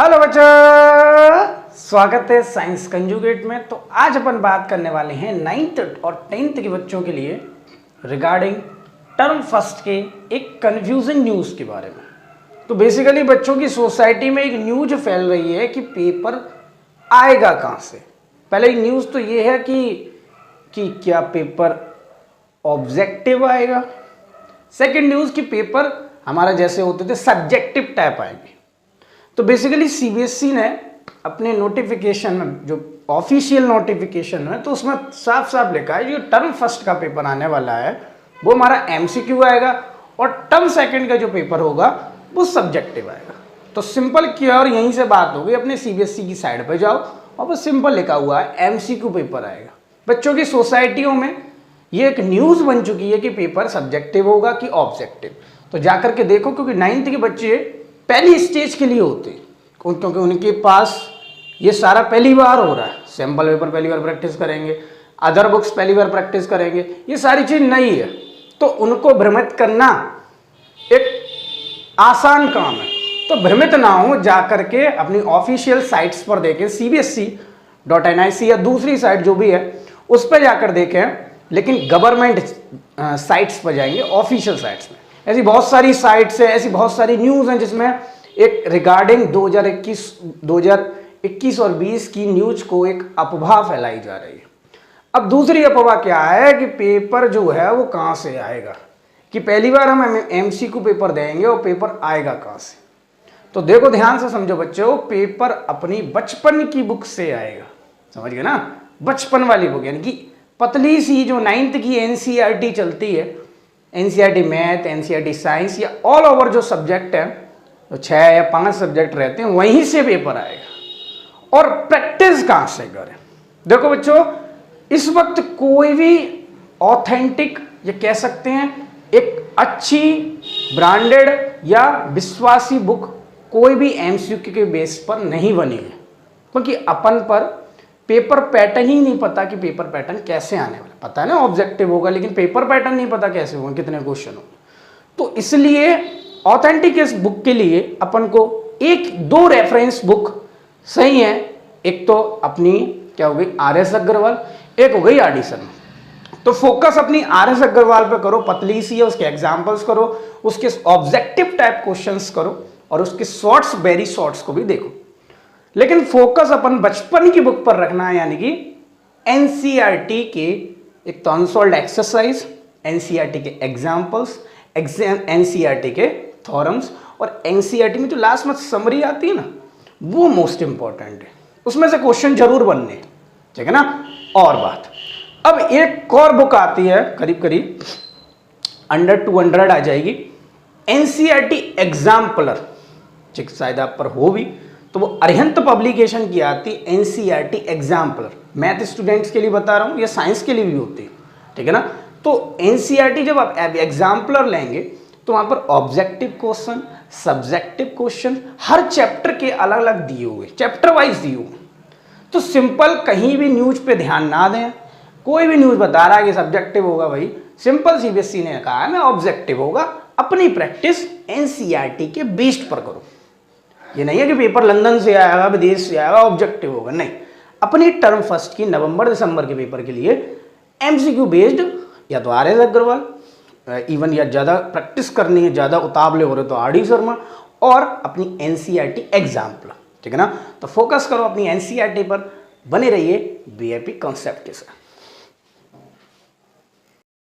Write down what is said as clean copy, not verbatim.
Hello बच्चों, स्वागत है साइंस कंजुगेट में। तो आज अपन बात करने वाले हैं 9th और 10th के बच्चों के लिए रिगार्डिंग टर्म फर्स्ट के एक कंफ्यूजिंग न्यूज़ के बारे में। तो बेसिकली बच्चों की सोसाइटी में एक न्यूज़ फैल रही है कि पेपर आएगा कहाँ से। पहले न्यूज़ तो ये है कि क्या पेपर ऑब्जेक्टिव आएगा। सेकंड न्यूज़ कि पेपर हमारा जैसे होते थे सब्जेक्टिव टाइप आएंगे। तो बेसिकली सीबीएसई ने अपने नोटिफिकेशन में, जो ऑफिशियल नोटिफिकेशन है, तो उसमें साफ साफ लिखा है जो टर्म फर्स्ट का पेपर आने वाला है वो हमारा एमसीक्यू आएगा और टर्म सेकंड का जो पेपर होगा वो सब्जेक्टिव आएगा। तो सिंपल किया और यहीं से बात हो गई, अपने सीबीएसई की साइड पर जाओ और बस सिंपल लिखा हुआ है एमसीक्यू पेपर आएगा। बच्चों की सोसाइटियों में ये एक न्यूज़ बन चुकी है कि पेपर सब्जेक्टिव होगा कि ऑब्जेक्टिव। तो जाकर के देखो, क्योंकि 9th के बच्चे पहली स्टेज के लिए होते हैं, क्योंकि उनके पास ये सारा पहली बार हो रहा है। सैम्पल पेपर पहली बार प्रैक्टिस करेंगे, अदर बुक्स पहली बार प्रैक्टिस करेंगे, ये सारी चीज़ नई है। तो उनको भ्रमित करना एक आसान काम है। तो भ्रमित ना हो, जाकर के अपनी ऑफिशियल साइट्स पर देखें, cbsc.nic या दूसरी साइट जो भी है उस पर जाकर देखें, लेकिन गवर्नमेंट साइट्स पर जाएंगे, ऑफिशियल साइट्स में। ऐसी बहुत सारी साइट्स है, ऐसी बहुत सारी न्यूज़ हैं जिसमें एक रिगार्डिंग 2021 और 20 की न्यूज़ को एक अफवाह फैलाई जा रही है। अब दूसरी अफवाह क्या है कि पेपर जो है वो कहाँ से आएगा, कि पहली बार हम एमसीक्यू पेपर देंगे और पेपर आएगा कहाँ से। तो देखो, ध्यान से समझो बच्चों, पेपर अपनी बचपन की बुक से आएगा। समझ गए ना, बचपन वाली बुक, यानी कि पतली सी जो 9th की एनसीईआरटी चलती है, एनसीईआरटी मैथ, एनसीईआरटी साइंस, या ऑल ओवर जो सब्जेक्ट है, तो 6 या 5 सब्जेक्ट रहते हैं, वहीं से पेपर आएगा। और प्रैक्टिस कहाँ से करें? देखो बच्चों, इस वक्त कोई भी ऑथेंटिक, ये कह सकते हैं एक अच्छी ब्रांडेड या विश्वासी बुक कोई भी एमसीक्यू के बेस पर नहीं बनी है, क्योंकि अपन पर पेपर पैटर्न ही नहीं पता कि पेपर पैटर्न कैसे आने वाला। पता है ना ऑब्जेक्टिव होगा, लेकिन पेपर पैटर्न नहीं पता कैसे होगा, कितने क्वेश्चन होंगे। तो इसलिए ऑथेंटिक इस बुक के लिए अपन को 1-2 रेफरेंस बुक सही है। एक तो अपनी क्या हो गई, आर.एस. अग्रवाल, एक हो गई आर.डी. शर्मा। तो फोकस अपनी आर.एस. अग्रवाल पे करो, पतली सी है, उसके एग्जाम्पल्स करो, उसके ऑब्जेक्टिव टाइप क्वेश्चंस करो और उसके शॉर्ट्स, वेरी शॉर्ट्स को भी देखो। लेकिन फोकस अपन बचपन की बुक पर रखना है, यानी कि एनसीईआरटी के एक तो अनसॉल्व्ड एक्सरसाइज, एनसीईआरटी के एग्जाम्पल्स, एनसीईआरटी के थ्योरम्स, और एनसीईआरटी में जो लास्ट में समरी आती है ना, वो मोस्ट इंपॉर्टेंट है। उसमें से क्वेश्चन जरूर बनने, ठीक है ना। और बात, अब एक और बुक आती है, करीब करीब अंडर 200 आ जाएगी, एनसीईआरटी एग्जाम्पलर, ठीक, शायद आप पर हो भी, तो वो अरिहंत पब्लिकेशन की आती है एनसीईआरटी एग्जाम्पलर। मैथ स्टूडेंट्स के लिए बता रहा हूँ, ये साइंस के लिए भी होती है, ठीक है ना। तो एनसीईआरटी जब आप एग्जाम्पलर लेंगे तो वहाँ पर ऑब्जेक्टिव क्वेश्चन, सब्जेक्टिव क्वेश्चन हर चैप्टर के अलग अलग दिए हुए, चैप्टर वाइज दिए हुए। तो सिंपल कहीं भी न्यूज़ पे ध्यान ना दें। कोई भी न्यूज़ बता रहा है कि सब्जेक्टिव होगा, भाई सिंपल सीबीएसई ने कहा है मैं ऑब्जेक्टिव होगा। अपनी प्रैक्टिस एनसीईआरटी के बेस्ड पर करो। ये नहीं है कि पेपर लंदन से आएगा, विदेश से आएगा, ऑब्जेक्टिव होगा, नहीं। अपनी टर्म फर्स्ट की नवंबर-दिसंबर के पेपर के लिए एमसीक्यू बेस्ड या तो आर.एस. अग्रवाल, इवन या ज़्यादा प्रैक्टिस करनी है, ज़्यादा उतावले हो रहे तो आर.डी. शर्मा, और अपनी एनसीईआरटी एग्जाम्पल, ठीक है ना। तो फोकस करो अपनी एनसीईआरटी पर, बने रहिए वीआईपी कॉन्सेप्ट के साथ।